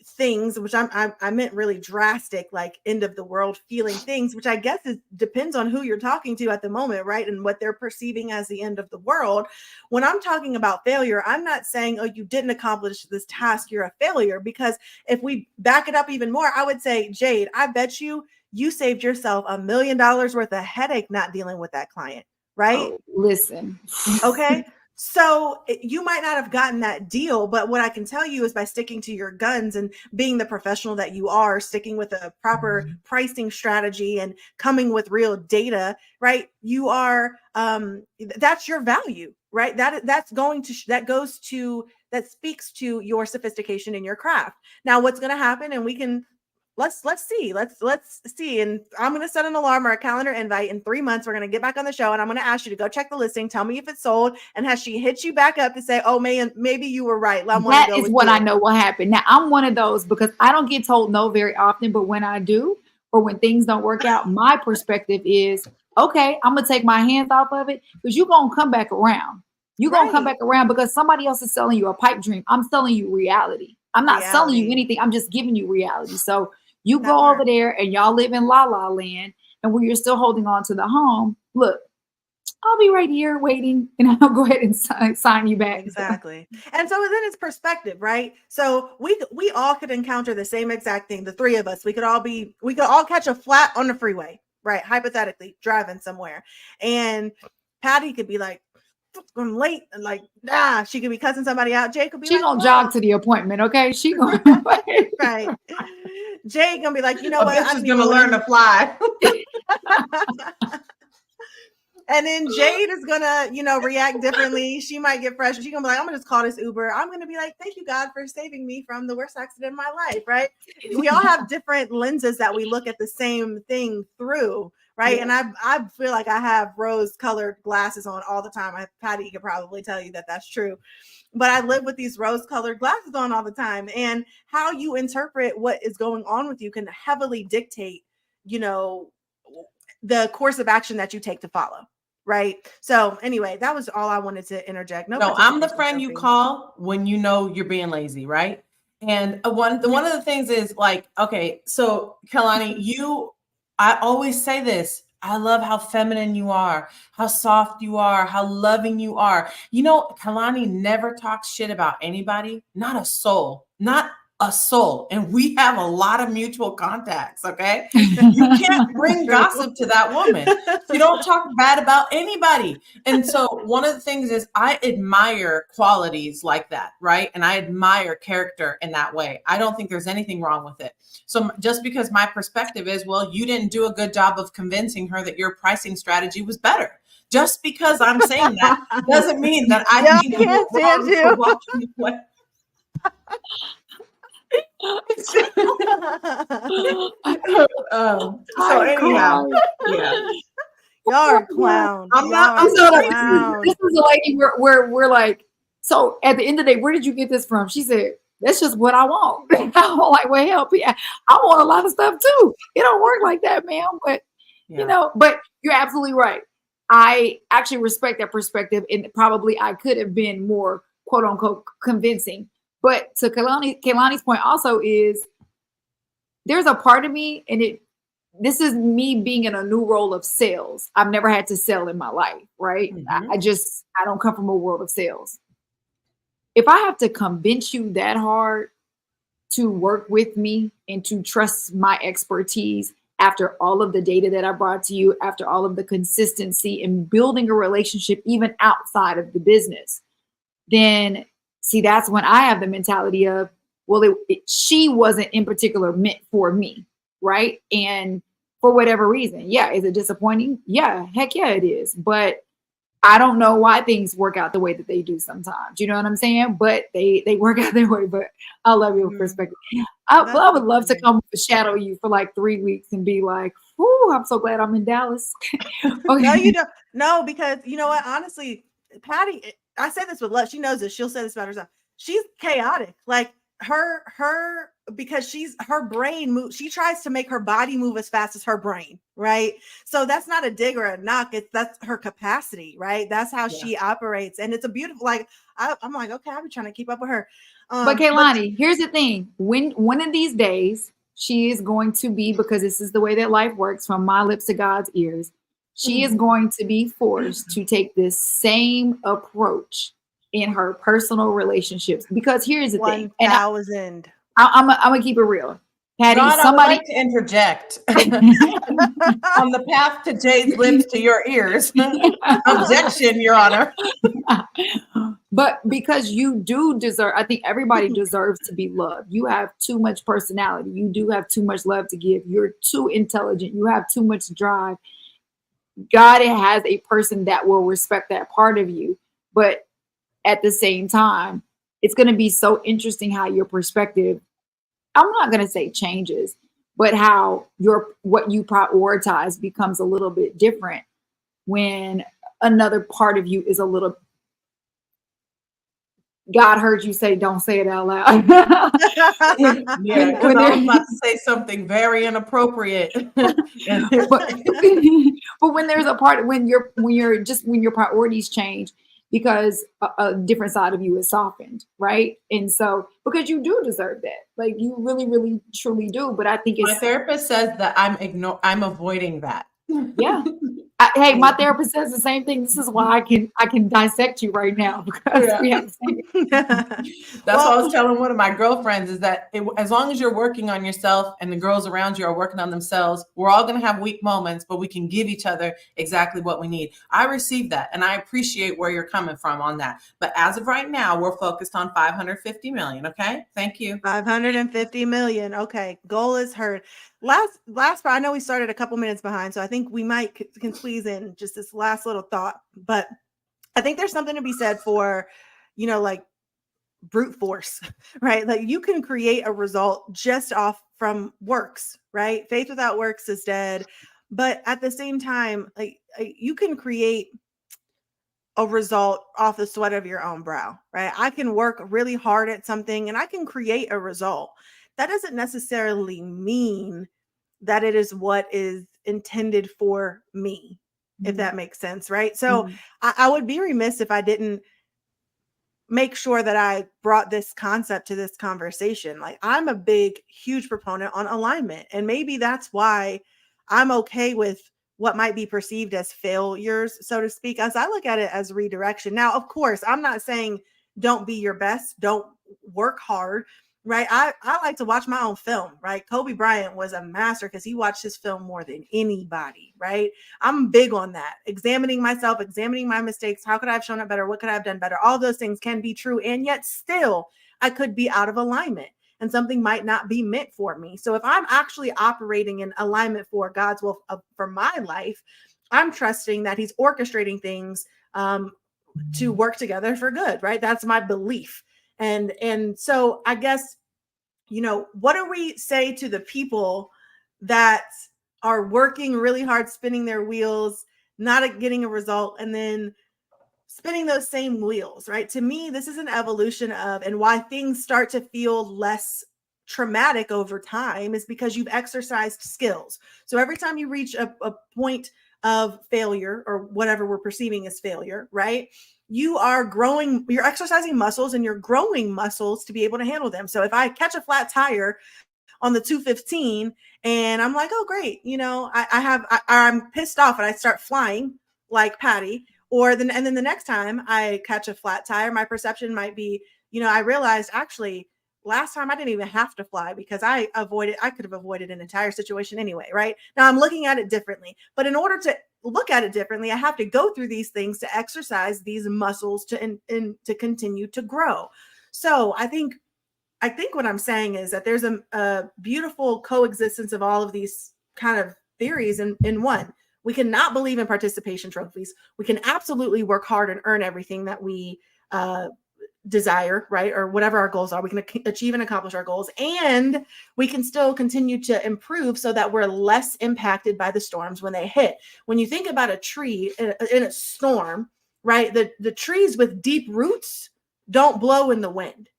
things, which I meant really drastic, like end of the world feeling things, which I guess depends on who you're talking to at the moment, right? And what they're perceiving as the end of the world. When I'm talking about failure, I'm not saying, oh, you didn't accomplish this task, you're a failure. Because if we back it up even more, I would say, Jade, I bet you saved yourself $1 million worth of headache not dealing with that client, right? Oh, listen. Okay. So you might not have gotten that deal, but what I can tell you is by sticking to your guns and being the professional that you are, sticking with a proper pricing strategy and coming with real data, right? You are, that's your value, right? That speaks to your sophistication in your craft. Now, what's going to happen, and we can, let's see. And I'm going to set an alarm or a calendar invite. In 3 months, we're going to get back on the show and I'm going to ask you to go check the listing. Tell me if it's sold. And has she hit you back up to say, oh man, maybe you were right. That is what I know will happen. Now I'm one of those because I don't get told no very often, but when I do, or when things don't work out, my perspective is, okay, I'm going to take my hands off of it because you're going to come back around. You're going to come back around because somebody else is selling you a pipe dream. I'm selling you reality. I'm not selling you anything. I'm just giving you reality. So you go over there and y'all live in la la land, and where you're still holding on to the home. Look, I'll be right here waiting, and I'll go ahead and sign you back. Exactly. And so then it's perspective, right? So we all could encounter the same exact thing. The three of us, we could all catch a flat on the freeway, right? Hypothetically, driving somewhere, and Patty could be like, I'm late, and like, she could be cussing somebody out. Jay could be gonna jog to the appointment, okay? She gonna right. Jay gonna be like, you know what? I'm gonna learn to fly. And then Jade is gonna, react differently. She might get frustrated. She's gonna be like, I'm gonna just call this Uber. I'm gonna be like, thank you, God, for saving me from the worst accident in my life, right? We all have different lenses that we look at the same thing through, right? Yeah. And I feel like I have rose-colored glasses on all the time. Patty could probably tell you that that's true. But I live with these rose-colored glasses on all the time. And how you interpret what is going on with you can heavily dictate, the course of action that you take to follow. Right. So anyway, that was all I wanted to interject. No, I'm the friend you call when you know you're being lazy, right? And one of the things is like, okay, so Kalani, I always say this. I love how feminine you are, how soft you are, how loving you are. Kalani never talks shit about anybody, not a soul, not a soul, and we have a lot of mutual contacts. Okay. You can't bring gossip to that woman. You don't talk bad about anybody. And so one of the things is I admire qualities like that, right? And I admire character in that way. I don't think there's anything wrong with it. So just because my perspective is, well, you didn't do a good job of convincing her that your pricing strategy was better. Just because I'm saying that doesn't mean that I Y'all think can't you're wrong stand for you. watching me play. So I anyhow, cry. yeah. Y'all are clowns. I'm Y'all not- are I'm So not- clowns. this is a lady we're like, so at the end of the day, where did you get this from? She said, that's just what I want. I'm like, well, help, yeah, I want a lot of stuff too. It don't work like that, man. But you know, but you're absolutely right. I actually respect that perspective, and probably I could have been more quote unquote convincing. But to Kaylani's point also is there's a part of me, and this is me being in a new role of sales. I've never had to sell in my life, right? I don't come from a world of sales. If I have to convince you that hard to work with me and to trust my expertise after all of the data that I brought to you, after all of the consistency in building a relationship, even outside of the business, then see, that's when I have the mentality of, well, she wasn't in particular meant for me, right? And for whatever reason, yeah, is it disappointing? Yeah, heck yeah, it is. But I don't know why things work out the way that they do sometimes. You know what I'm saying? But they work out their way. But I love your perspective. I would love to come shadow you for like 3 weeks and be like, "Whoo, I'm so glad I'm in Dallas." Okay. No, you don't. No, because you know what? Honestly, Patty, I say this with love. She knows this. She'll say this about herself. She's chaotic. Like her because her brain moves. She tries to make her body move as fast as her brain, right? So that's not a dig or a knock. That's her capacity, right? That's how she operates, and it's a beautiful. Like I'm like, okay, I'll be trying to keep up with her. But Kaylani, here's the thing: when one of these days she is going to be, because this is the way that life works, from my lips to God's ears, she is going to be forced to take this same approach in her personal relationships. Because here's the thing, and I'm gonna keep it real. Patty, God, somebody I would like to interject on the path to Jay's lips to your ears. Objection, Your Honor. But because you do deserve, I think everybody deserves to be loved. You have too much personality. You do have too much love to give. You're too intelligent. You have too much drive. God has a person that will respect that part of you. But at the same time, it's going to be so interesting how your perspective, I'm not going to say changes, but how what you prioritize becomes a little bit different when another part of you is a little. God heard you say, don't say it out loud. Yeah, because I was about to say something very inappropriate. but when there's a part, when your priorities change, because a different side of you is softened, right? And so, because you do deserve that, like you really, really, truly do. But I think my therapist says that I'm avoiding that. Yeah. Hey, my therapist says the same thing. This is why I can dissect you right now, because we have the same. That's what I was telling one of my girlfriends, is that as long as you're working on yourself and the girls around you are working on themselves, we're all going to have weak moments, but we can give each other exactly what we need. I received that, and I appreciate where you're coming from on that. But as of right now, we're focused on 550 million. Okay. Thank you. 550 million. Okay. Goal is heard. Last part, I know we started a couple minutes behind, so I think we might can squeeze in just this last little thought. But I think there's something to be said for, like brute force, right? Like you can create a result just off from works, right? Faith without works is dead. But at the same time, like you can create a result off the sweat of your own brow, right? I can work really hard at something and I can create a result. That doesn't necessarily mean that it is what is intended for me, if that makes sense, right? So I would be remiss if I didn't make sure that I brought this concept to this conversation. Like I'm a big, huge proponent on alignment. And maybe that's why I'm okay with what might be perceived as failures, so to speak, as I look at it as redirection. Now, of course, I'm not saying don't be your best, don't work hard. right? I like to watch my own film, right? Kobe Bryant was a master because he watched his film more than anybody, right? I'm big on that. Examining myself, examining my mistakes. How could I have shown up better? What could I have done better? All those things can be true. And yet still, I could be out of alignment and something might not be meant for me. So if I'm actually operating in alignment for God's will for my life, I'm trusting that he's orchestrating things to work together for good, right? That's my belief. And so I guess, what do we say to the people that are working really hard, spinning their wheels, not getting a result, and then spinning those same wheels, right? To me, this is an evolution of, and why things start to feel less traumatic over time is because you've exercised skills. So every time you reach a point of failure or whatever we're perceiving as failure, right? You are growing, you're exercising muscles and you're growing muscles to be able to handle them. So if I catch a flat tire on the 215 and I'm like, oh, great. I'm pissed off and I start flying like Patty. And then the next time I catch a flat tire, my perception might be, I realized actually last time I didn't even have to fly because I could have avoided an entire situation anyway, right? Now I'm looking at it differently, but in order to look at it differently, I have to go through these things to exercise these muscles to continue to grow. So I think what I'm saying is that there's a beautiful coexistence of all of these kind of theories in one. We cannot believe in participation trophies. We can absolutely work hard and earn everything that we desire, right? Or whatever our goals are. We can achieve and accomplish our goals, and we can still continue to improve so that we're less impacted by the storms when they hit. When you think about a tree in a storm, right? The trees with deep roots don't blow in the wind,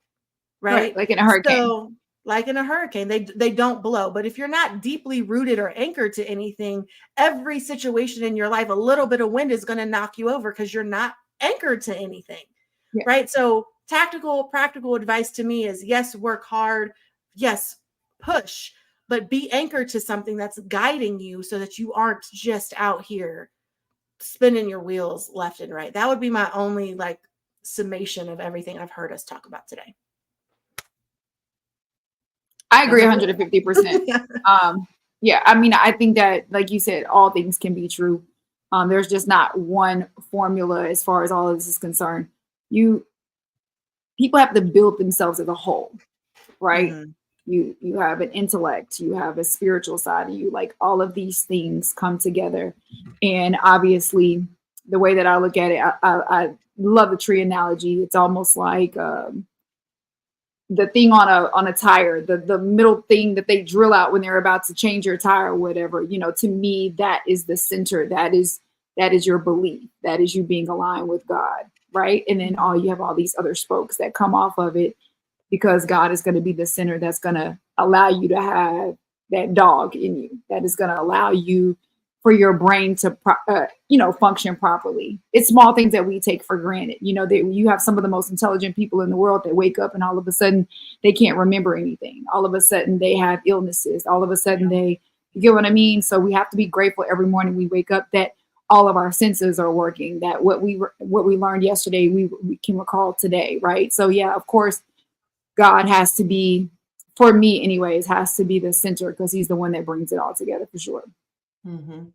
right? Like in a hurricane. So, like in a hurricane, they don't blow. But if you're not deeply rooted or anchored to anything, every situation in your life, a little bit of wind is going to knock you over because you're not anchored to anything, right? So tactical, practical advice to me is, yes, work hard. Yes, push, but be anchored to something that's guiding you so that you aren't just out here spinning your wheels left and right. That would be my only summation of everything I've heard us talk about today. I agree 150%. Yeah, I mean, I think that, like you said, all things can be true. There's just not one formula as far as all of this is concerned. People have to build themselves as a whole, right? Mm-hmm. You have an intellect, you have a spiritual side of you, like all of these things come together. And obviously, the way that I look at it, I love the tree analogy. It's almost like the thing on a tire, the middle thing that they drill out when they're about to change your tire or whatever. To me, that is the center. That is your belief. That is you being aligned with God, right? And then you have all these other spokes that come off of it, because God is going to be the center that's going to allow you to have that dog in you, that is going to allow you for your brain to, function properly. It's small things that we take for granted. That you have some of the most intelligent people in the world that wake up and all of a sudden they can't remember anything. All of a sudden they have illnesses. All of a sudden you get what I mean? So we have to be grateful every morning we wake up that all of our senses are working, that what we learned yesterday, we can recall today. Right. So yeah, of course, God has to be, for me anyways, has to be the center, because he's the one that brings it all together for sure. Mm-hmm.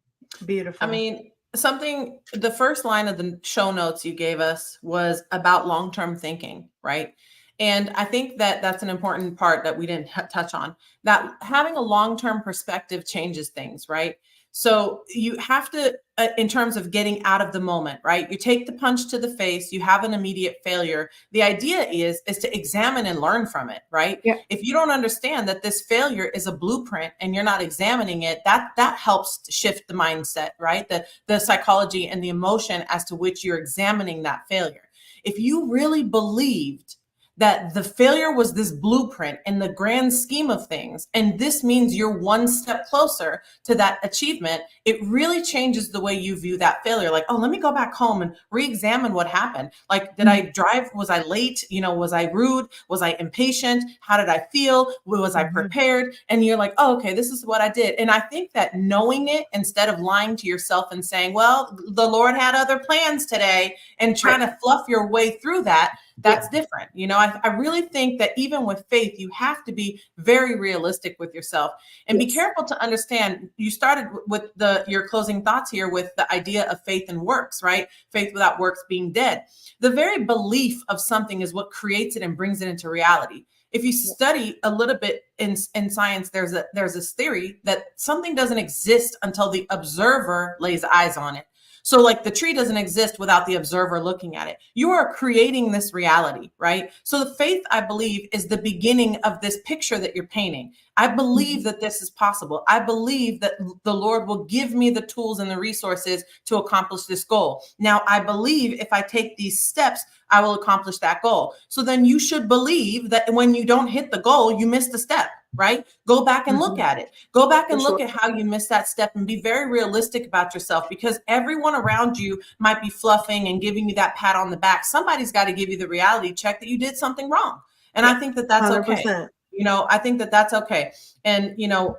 Beautiful. I mean, the first line of the show notes you gave us was about long-term thinking, right? And I think that that's an important part that we didn't touch on, that having a long-term perspective changes things, right? So you have to, in terms of getting out of the moment, right? You take the punch to the face, you have an immediate failure. The idea is to examine and learn from it, right? Yeah. If you don't understand that this failure is a blueprint and you're not examining it, that helps to shift the mindset, right? The psychology and the emotion as to which you're examining that failure. If you really believed that the failure was this blueprint in the grand scheme of things, and this means you're one step closer to that achievement, it really changes the way you view that failure. Like, oh, let me go back home and re-examine what happened. Like, did I drive? Was I late? Was I rude? Was I impatient? How did I feel? Was I prepared? And you're like, oh, okay, this is what I did. And I think that knowing it, instead of lying to yourself and saying, well, the Lord had other plans today, and trying to fluff your way through that, That's different. You know, I really think that even with faith, you have to be very realistic with yourself and be careful to understand. You started with your closing thoughts here with the idea of faith and works, right? Faith without works being dead. The very belief of something is what creates it and brings it into reality. If you study a little bit in science, there's this theory that something doesn't exist until the observer lays eyes on it. So like the tree doesn't exist without the observer looking at it. You are creating this reality, right? So the faith, I believe, is the beginning of this picture that you're painting. I believe that this is possible. I believe that the Lord will give me the tools and the resources to accomplish this goal. Now, I believe if I take these steps, I will accomplish that goal. So then you should believe that when you don't hit the goal, you missed a step, right? Go back and look at it. Go back and look at how you missed that step and be very realistic about yourself, because everyone around you might be fluffing and giving you that pat on the back. Somebody's got to give you the reality check that you did something wrong. And I think that that's 100%. okay. You know, I think that that's okay. And, you know,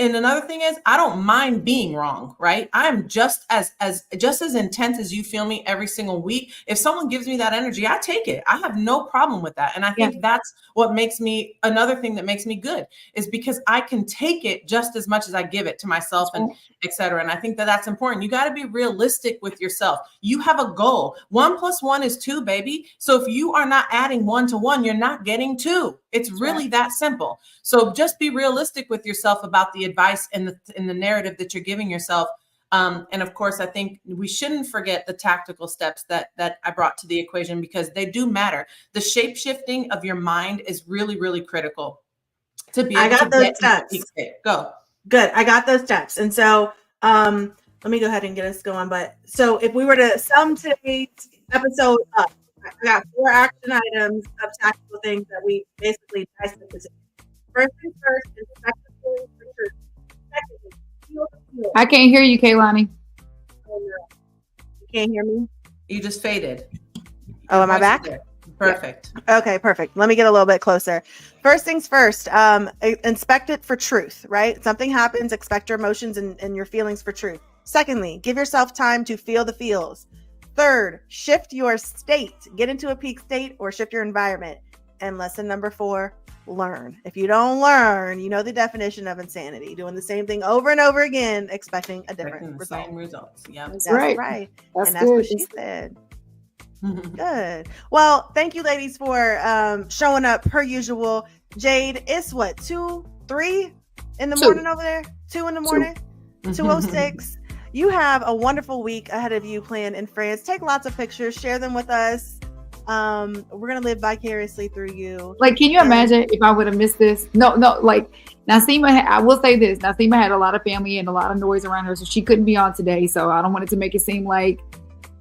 and another thing is, I don't mind being wrong, right? I'm just as intense as you feel me every single week. If someone gives me that energy, I take it. I have no problem with that. And I think that's what makes me, another thing that makes me good is because I can take it just as much as I give it to myself and et cetera. And I think that that's important. You got to be realistic with yourself. You have a goal. 1 + 1 is 2, baby. So if you are not adding 1 to 1, you're not getting 2. It's really that simple. So just be realistic with yourself about the advice and the narrative that you're giving yourself. And of course, I think we shouldn't forget the tactical steps that I brought to the equation, because they do matter. The shape shifting of your mind is really, really critical to be able to get into peak state. Go. Good. I got those steps. And so let me go ahead and get us going. But so if we were to sum today's episode up, I got 4 action items of tactical things that we basically dissected today. First things first, inspect the feelings for truth. Secondly, feel the feelings. I can't hear you, Kaylani. Oh, no. You can't hear me? You just faded. Oh, am I back? Perfect. Okay, perfect. Let me get a little bit closer. First things first, inspect it for truth, right? Something happens, expect your emotions and your feelings for truth. Secondly, give yourself time to feel the feels. Third, shift your state, get into a peak state or shift your environment. And lesson number 4, learn. If you don't learn, you know the definition of insanity, doing the same thing over and over again, expecting a different result. Same results. Yeah, That's right. And that's what she said. Good. Well, thank you ladies for showing up per usual. Jade, it's what, 2, 3 in the morning over there? 2 in the morning? 2:06. You have a wonderful week ahead of you planned in France. Take lots of pictures, share them with us. We're gonna live vicariously through you. Like, can you imagine if I would have missed this? No, like Nasima, I will say this, Nasima had a lot of family and a lot of noise around her, so she couldn't be on today. So I don't want it to make it seem like,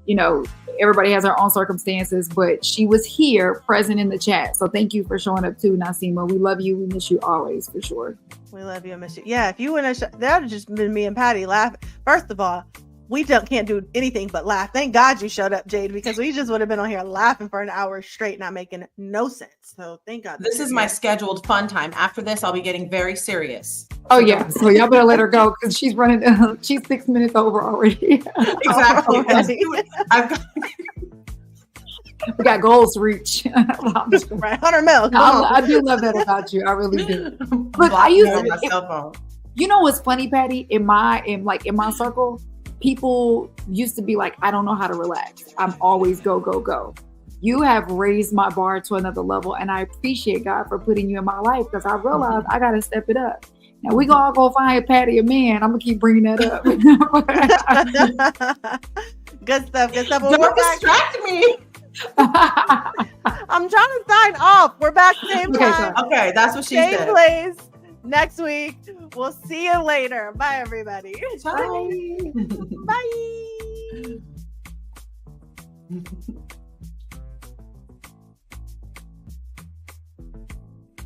you know, everybody has their own circumstances, but she was here present in the chat. So thank you for showing up too, Nasima. We love you. We miss you always, for sure. We love you and miss you. Yeah, if you wouldn't have, that would have just been me and Patty laughing. First of all, we can't do anything but laugh. Thank God you showed up, Jade, because we just would have been on here laughing for an hour straight, not making no sense. So thank God. This is my scheduled fun time. After this, I'll be getting very serious. Oh yeah, so y'all better let her go because she's running. She's 6 minutes over already. Exactly. I've got. We got goals to reach. Right, 100 mil. I do love that about you. I really do. Look, I used to. My cell phone. You know what's funny, Patty? In my circle, people used to be like, I don't know how to relax. I'm always go, go, go. You have raised my bar to another level, and I appreciate God for putting you in my life, because I realized I got to step it up. Now we gonna go find Patty a man. I'm gonna keep bringing that up. Good stuff. Good stuff. Don't distract me. I'm trying to sign off. We're back same time. Okay, that's what she same said. place next week. We'll see you later. Bye, everybody. Bye. Bye.